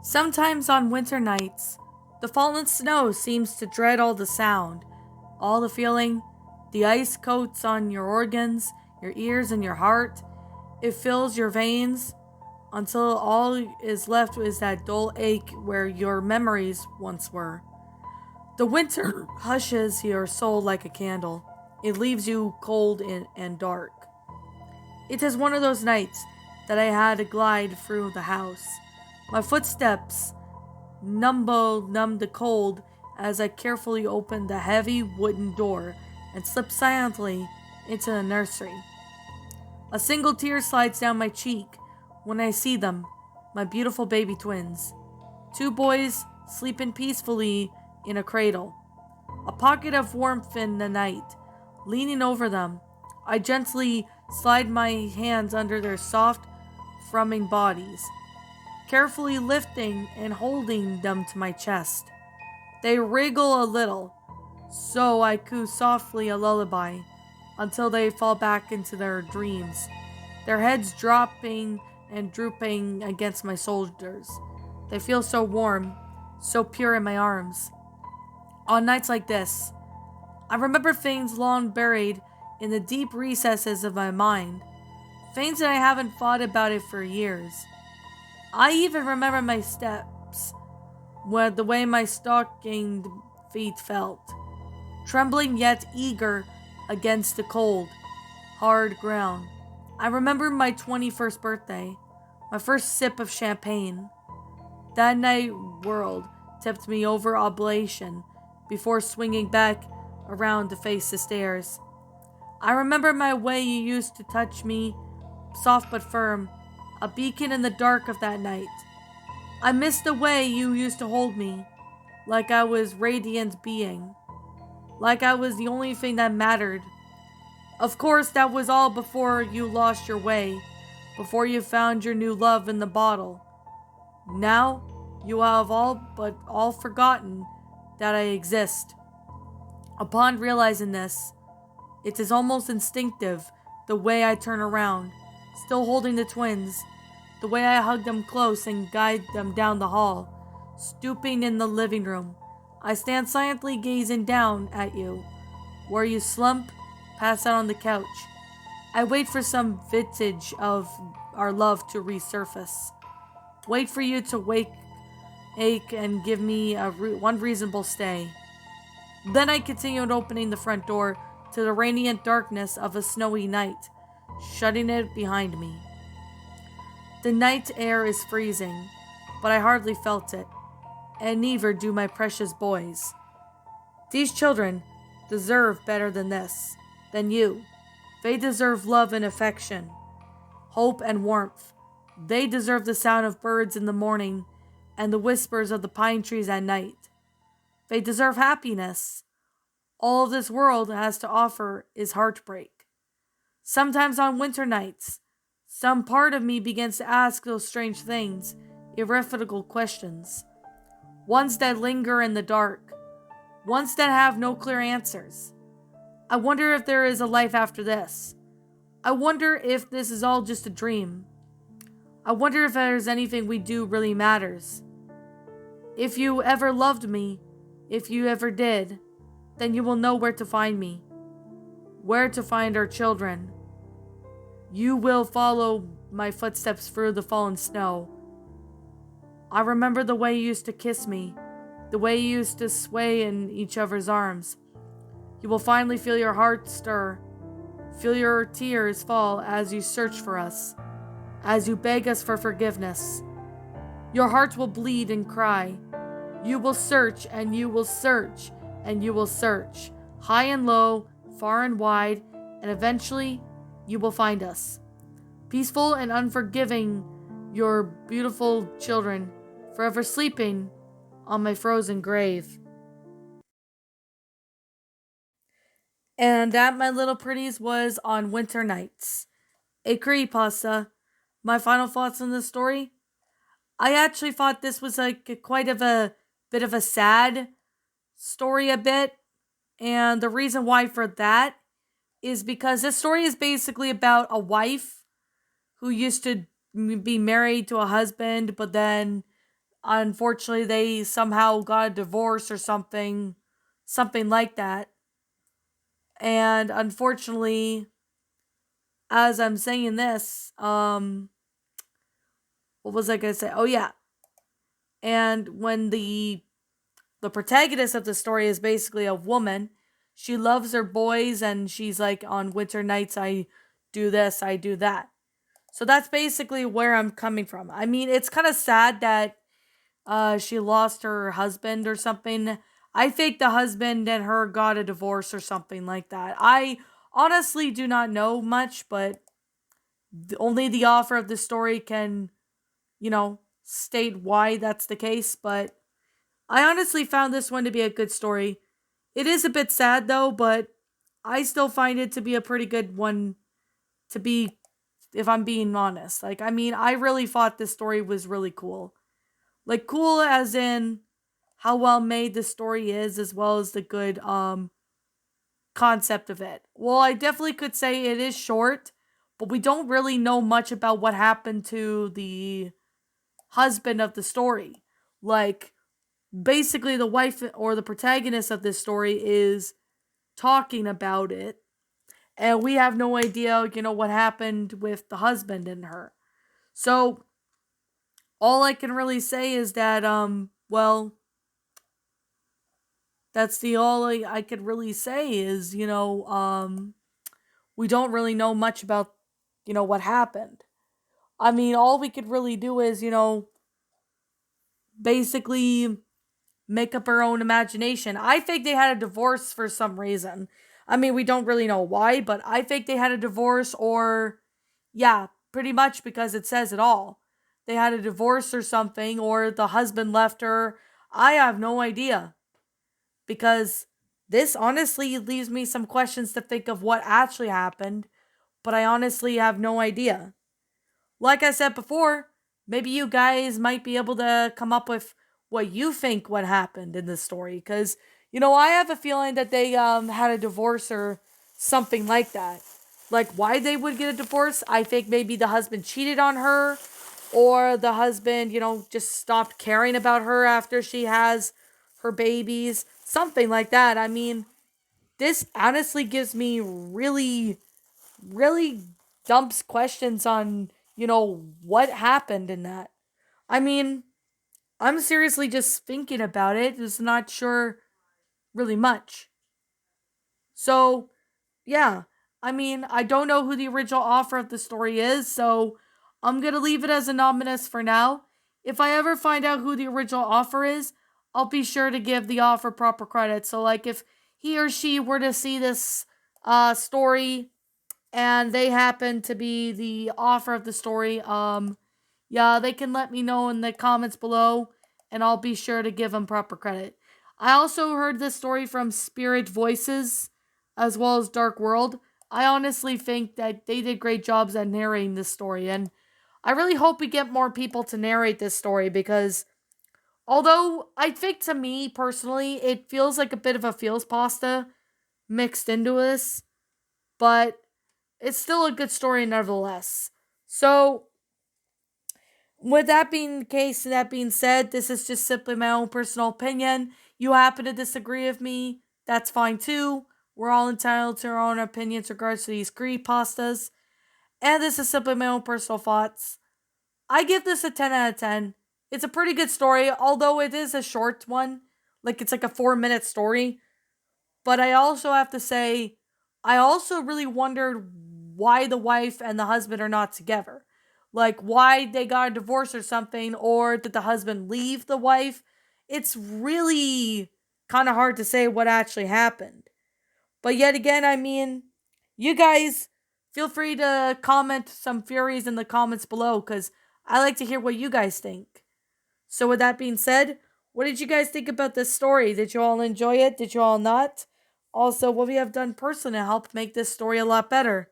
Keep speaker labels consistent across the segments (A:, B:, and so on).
A: Sometimes on winter nights, the fallen snow seems to dread all the sound, all the feeling, the ice coats on your organs, your ears, and your heart. It fills your veins until all is left is that dull ache where your memories once were. The winter hushes your soul like a candle. It leaves you cold and dark. It is one of those nights that I had to glide through the house. My footsteps numbed the cold as I carefully opened the heavy wooden door and slipped silently into the nursery. A single tear slides down my cheek when I see them, my beautiful baby twins. Two boys sleeping peacefully in a cradle. A pocket of warmth in the night. Leaning over them, I gently slide my hands under their soft, thrumming bodies, carefully lifting and holding them to my chest. They wriggle a little, so I coo softly a lullaby until they fall back into their dreams, their heads dropping and drooping against my shoulders. They feel so warm, so pure in my arms. On nights like this, I remember things long buried in the deep recesses of my mind, things that I haven't thought about it for years. I even remember my steps, the way my stockinged feet felt, trembling yet eager against the cold, hard ground. I remember my 21st birthday, my first sip of champagne. That night world tipped me over oblation before swinging back around to face the stairs. I remember my way you used to touch me, soft but firm, a beacon in the dark of that night. I miss the way you used to hold me, like I was radiant being, like I was the only thing that mattered. Of course, that was all before you lost your way, before you found your new love in the bottle. Now, you have all forgotten that I exist. Upon realizing this, it is almost instinctive the way I turn around, still holding the twins, the way I hug them close and guide them down the hall. Stooping in the living room, I stand silently gazing down at you, where you slump, pass out on the couch. I wait for some vintage of our love to resurface. Wait for you to ache and give me one reasonable stay. Then I continued opening the front door to the radiant darkness of a snowy night, shutting it behind me. The night air is freezing, but I hardly felt it, and neither do my precious boys. These children deserve better than this, than you. They deserve love and affection, hope and warmth. They deserve the sound of birds in the morning and the whispers of the pine trees at night. They deserve happiness. All this world has to offer is heartbreak. Sometimes on winter nights, some part of me begins to ask those strange things, irrefutable questions, ones that linger in the dark, ones that have no clear answers. I wonder if there is a life after this. I wonder if this is all just a dream. I wonder if there's anything we do really matters. If you ever loved me, if you ever did, then you will know where to find me, where to find our children. You will follow my footsteps through the fallen snow. I remember the way you used to kiss me, the way you used to sway in each other's arms. You will finally feel your heart stir, feel your tears fall as you search for us, as you beg us for forgiveness. Your heart will bleed and cry. You will search and you will search and you will search, high and low, far and wide, and eventually you will find us. Peaceful and unforgiving, your beautiful children, forever sleeping on my frozen grave. And that, my little pretties, was On Winter Nights, a creepypasta. My final thoughts on this story? I actually thought this was like quite of a bit of a sad story, a bit. And the reason why for that is because this story is basically about a wife who used to be married to a husband, but then unfortunately they somehow got a divorce or something like that. And unfortunately, as I'm saying this, what was I gonna say? Oh yeah. And when the protagonist of the story is basically a woman, she loves her boys and she's like, on winter nights I do this, I do that. So that's basically where I'm coming from. I mean, it's kind of sad that she lost her husband or something. I think the husband and her got a divorce or something like that. I honestly do not know much, but only the author of the story can, state why that's the case. But I honestly found this one to be a good story. It is a bit sad though, but I still find it to be a pretty good one to be, if I'm being honest. Like, I mean, I really thought this story was really cool. Like, cool as in how well made the story is, as well as the good concept of it. Well, I definitely could say it is short, but we don't really know much about what happened to the husband of the story. Like, basically, the wife or the protagonist of this story is talking about it, and we have no idea, what happened with the husband and her. So, all I can really say is that, well, that's the all I could really say is, we don't really know much about, what happened. I mean, all we could really do is, basically make up our own imagination. I think they had a divorce for some reason. I mean, we don't really know why, but I think they had a divorce, or, yeah, pretty much because it says it all. They had a divorce or something, or the husband left her. I have no idea, because this honestly leaves me some questions to think of what actually happened, but I honestly have no idea. Like I said before, maybe you guys might be able to come up with what you think what happened in this story, because I have a feeling that they had a divorce or something like that. Like, why they would get a divorce, I think maybe the husband cheated on her, or the husband, just stopped caring about her after she has her babies, something like that. I mean, this honestly gives me really, really dumps questions on, what happened in that. I mean, I'm seriously just thinking about it, just not sure really much. So, yeah. I mean, I don't know who the original author of the story is, so I'm gonna leave it as anonymous for now. If I ever find out who the original author is, I'll be sure to give the author proper credit. So, like, if he or she were to see this story and they happen to be the author of the story, yeah, they can let me know in the comments below, and I'll be sure to give them proper credit. I also heard this story from Spirit Voices as well as Dark World. I honestly think that they did great jobs at narrating this story, and I really hope we get more people to narrate this story, because although I think to me personally it feels like a bit of a feels pasta mixed into this, but it's still a good story nevertheless. So, with that being the case and that being said, this is just simply my own personal opinion. You happen to disagree with me, that's fine too. We're all entitled to our own opinions regards to these creepypastas. And this is simply my own personal thoughts. I give this a 10 out of 10. It's a pretty good story, although it is a short one. Like, it's like a 4-minute story. But I also have to say, I also really wondered why the wife and the husband are not together. Like, why they got a divorce or something, or did the husband leave the wife? It's really kind of hard to say what actually happened. But yet again, I mean, you guys feel free to comment some theories in the comments below, because I like to hear what you guys think. So, with that being said, what did you guys think about this story? Did you all enjoy it? Did you all not? Also, what we have done personally to help make this story a lot better?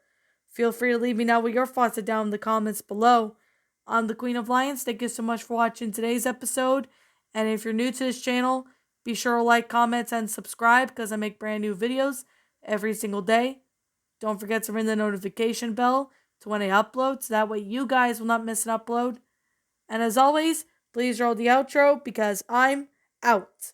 A: Feel free to leave me know what your thoughts are down in the comments below. I'm the Queen of Lions. Thank you so much for watching today's episode. And if you're new to this channel, be sure to like, comment, and subscribe because I make brand new videos every single day. Don't forget to ring the notification bell to when I upload so that way you guys will not miss an upload. And as always, please roll the outro because I'm out.